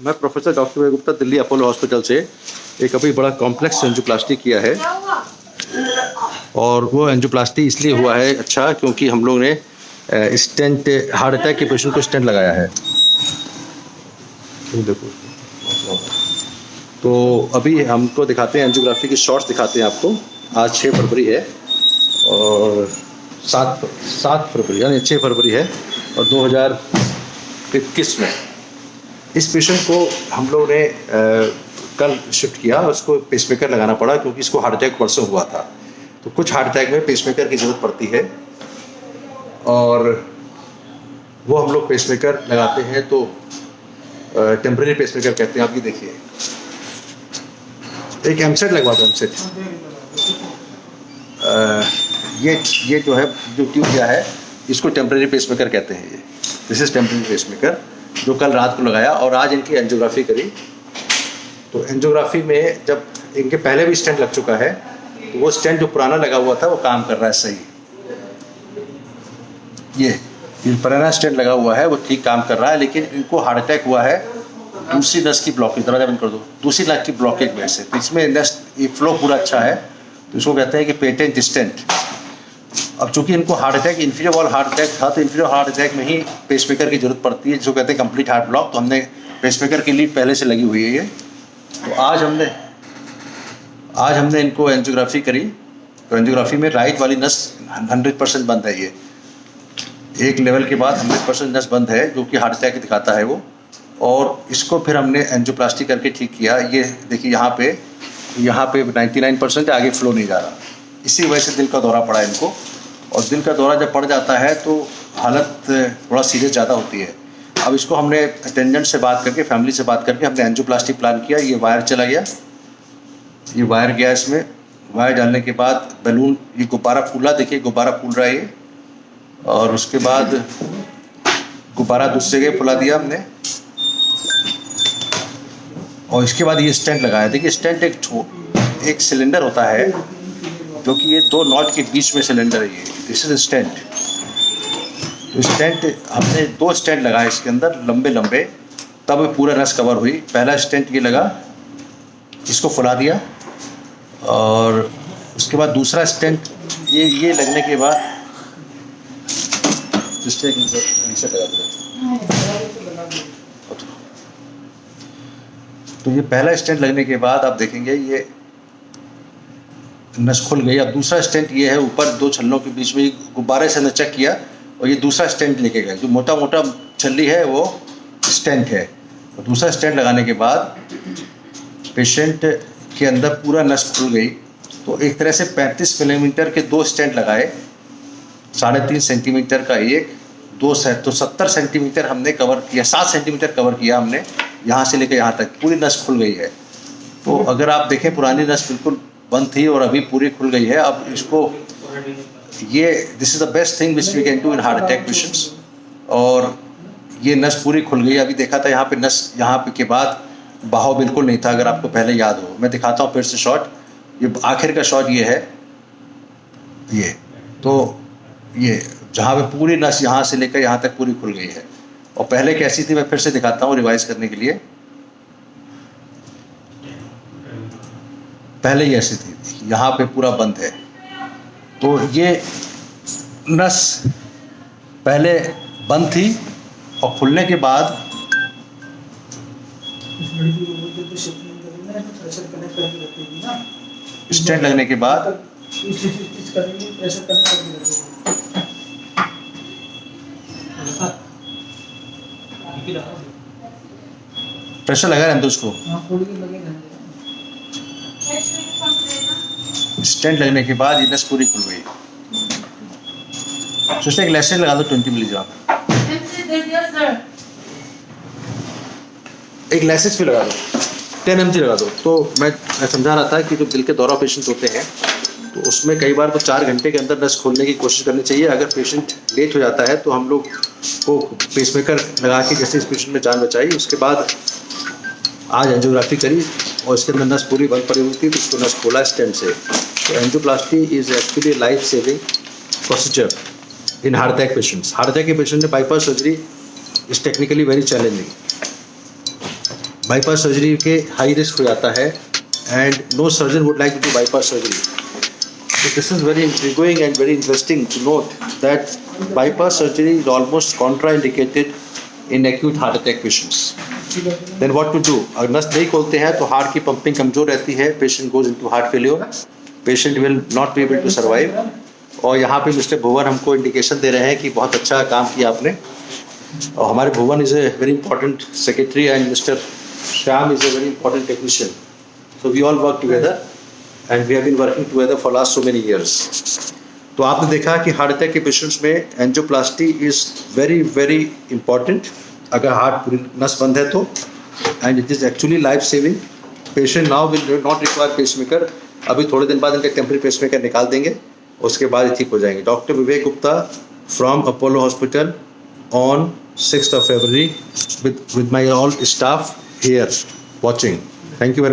मैं professor doctor विजय Gupta Delhi Apollo hospital से एक अभी बड़ा कॉम्प्लेक्स एंजियोप्लास्टी किया है। और वो एंजियोप्लास्टी इसलिए हुआ है अच्छा क्योंकि हम लोग ने स्टेंट हार्ट अटैक के पेशेंट को स्टेंट लगाया है। देखो तो अभी हमको दिखाते हैं एंजियोग्राफी की शॉट्स दिखाते हैं आपको। आज 6 फरवरी है और 7 फरवरी यानी 6 फरवरी है और 2021 में इस पेशेंट को हम लोग ने कल शिफ्ट किया। उसको पेसमेकर लगाना पड़ा क्योंकि इसको हार्ट अटैक परसों हुआ था। तो कुछ हार्ट अटैक में पेसमेकर की ज़रूरत पड़ती है और वो हम लोग पेसमेकर लगाते हैं तो टेम्परेरी पेसमेकर कहते हैं। आप ये देखिए, एक एमसेट लगवा दो। एमसेट ये जो है, जो ट्यूब दिया है, इसको टेम्परेरी पेसमेकर कहते हैं। ये दिस इज टेम्परेरी पेसमेकर जो कल रात को लगाया और आज इनकी एंजियोग्राफी करी। तो एंजियोग्राफी में जब इनके पहले भी स्टेंट लग चुका है तो वो स्टेंट जो पुराना लगा हुआ था वो काम कर रहा है सही। ये पुराना स्टेंट लगा हुआ है वो ठीक काम कर रहा है, लेकिन इनको हार्ट अटैक हुआ है दूसरी नस की ब्लॉकेज। दरवाजा बंद कर दो। दूसरी नस की ब्लॉकेज में से, तो इसमें नस ये फ्लो पूरा अच्छा है तो इसको कहते हैं कि पेटेंट स्टेंट। अब चूंकि इनको heart attack, inferior wall heart attack था, तो इंफीरियर हार्ट अटैक में ही पेसमेकर की जरूरत पड़ती है जिसको कहते हैं कंप्लीट हार्ट ब्लॉक। तो हमने पेसमेकर की लीड पहले से लगी हुई है ये। तो आज हमने इनको एंजियोग्राफी करी। तो एंजियोग्राफी में राइट वाली नस 100% बंद है। ये एक लेवल के बाद 100% नस बंद है जो कि हार्ट अटैक दिखाता है वो। और इसको फिर हमने एंजियोप्लास्टी करके ठीक किया। ये देखिए यहाँ पे 99% आगे फ्लो नहीं जा रहा। इसी वजह से दिल का दौरा पड़ा इनको। और दिल का दौरा जब पड़ जाता है तो हालत थोड़ा सीरियस ज़्यादा होती है। अब इसको हमने अटेंडेंट से बात करके, फैमिली से बात करके हमने एंजियोप्लास्टी प्लान किया। ये वायर चला गया, ये वायर गया इसमें। वायर डालने के बाद बैलून, ये गुब्बारा फूला, देखिए गुब्बारा फूल रहा है ये। और उसके बाद गुब्बारा दूसरी जगह फुला दिया हमने। और इसके बाद ये स्टेंट लगाया। देखिए स्टेंट एक सिलेंडर होता है जो कि ये 2 नॉट के बीच में सिलेंडर है ये। This is stent. तो स्टेंट हमने 2 स्टेंट लगाए इसके अंदर लंबे लंबे, तब पूरा नस कवर हुई। पहला स्टेंट ये लगा, इसको फुला दिया। और उसके बाद दूसरा स्टेंट ये लगने के बाद लगा दिया। तो ये पहला स्टेंट लगने के बाद आप देखेंगे ये नस खुल गई। अब दूसरा स्टेंट ये है, ऊपर 2 छल्लों के बीच में गुब्बारे से चेक किया और ये दूसरा स्टेंट लेके गए। जो मोटा मोटा छल्ली है वो स्टेंट है। और दूसरा स्टेंट लगाने के बाद पेशेंट के अंदर पूरा नस खुल गई। तो एक तरह से 35 मिलीमीटर के 2 स्टेंट लगाए, 3.5 सेंटीमीटर का एक, 2 सेट, तो 70 सेंटीमीटर हमने कवर किया। 7 सेंटीमीटर कवर किया हमने, यहाँ से लेकर यहाँ तक पूरी नस खुल गई है। तो अगर आप देखें, पुरानी नस बिल्कुल बंद थी और अभी पूरी खुल गई है। अब इसको this is the best thing which we can do in heart attack patients. और ये नस पूरी खुल गई। अभी देखा था यहाँ पे नस, यहाँ पे के बाद बहाव बिल्कुल नहीं था, अगर आपको पहले याद हो। मैं दिखाता हूँ फिर से शॉट। ये आखिर का शॉट ये है, ये तो ये जहाँ पे पूरी नस यहाँ से लेकर यहाँ तक पूरी खुल गई है। और पहले कैसी थी मैं फिर से दिखाता हूँ रिवाइज करने के लिए। पहले ही ऐसी थी, यहाँ पे पूरा बंद है। तो ये नस पहले बंद थी और खुलने के बाद स्टेंट लगने के बाद प्रेशर लगा रहता उसको। स्टेंट लगने के बाद ये नस पूरी खुल गई। सोचते एक लैसेट लगा दो 20 मिलीग्राम। एक लैसेट भी लगा दो, 10 mg लगा दो। तो मैं समझा रहा था कि जो दिल के दौरा पेशेंट होते हैं तो उसमें कई बार तो 4 घंटे के अंदर नस खोलने की कोशिश करनी चाहिए। अगर पेशेंट लेट हो जाता है तो हम लोग को पेसमेकर लगा के जैसे इस पेशेंट में जान बचाई। उसके बाद आज एंजियोग्राफी करी और इसके अंदर नस पूरी बंद पड़ी हुई थी तो उसको नस खोला स्टेंट से। तो angioplasty is actually life saving procedure in heart attack patients. Heart attack के पेशेंट में bypass surgery is technically very challenging. Bypass surgery के हाई रिस्क हो जाता है and no surgeon would like to do bypass surgery. So this is very intriguing and very interesting to note that bypass surgery is almost contraindicated in acute heart attack patients. Then what to do? अगर नस नहीं खोलते हैं तो heart की pumping कमजोर रहती है, patient goes into heart failure, patient will not be able to survive. और यहाँ पे मिस्टर भुवन हमको इंडिकेशन दे रहे हैं कि बहुत अच्छा काम किया आपने. और हमारे Bhuvan is a very important secretary and mister Shyam is a very important technician. So we all work together and we have been working together for last so many years. तो आपने देखा कि हार्ट अटैक के पेशेंट्स में angioplasty is very very important. अगर heart पूरी नस बंद है तो, and it is actually life saving. Patient now will not require pacemaker. अभी थोड़े दिन बाद इनका टेम्पररी पेसमेकर निकाल देंगे, उसके बाद ही ठीक हो जाएंगे. Doctor Vivek Gupta from Apollo hospital on 6th of February with my all staff here watching. Thank you very much.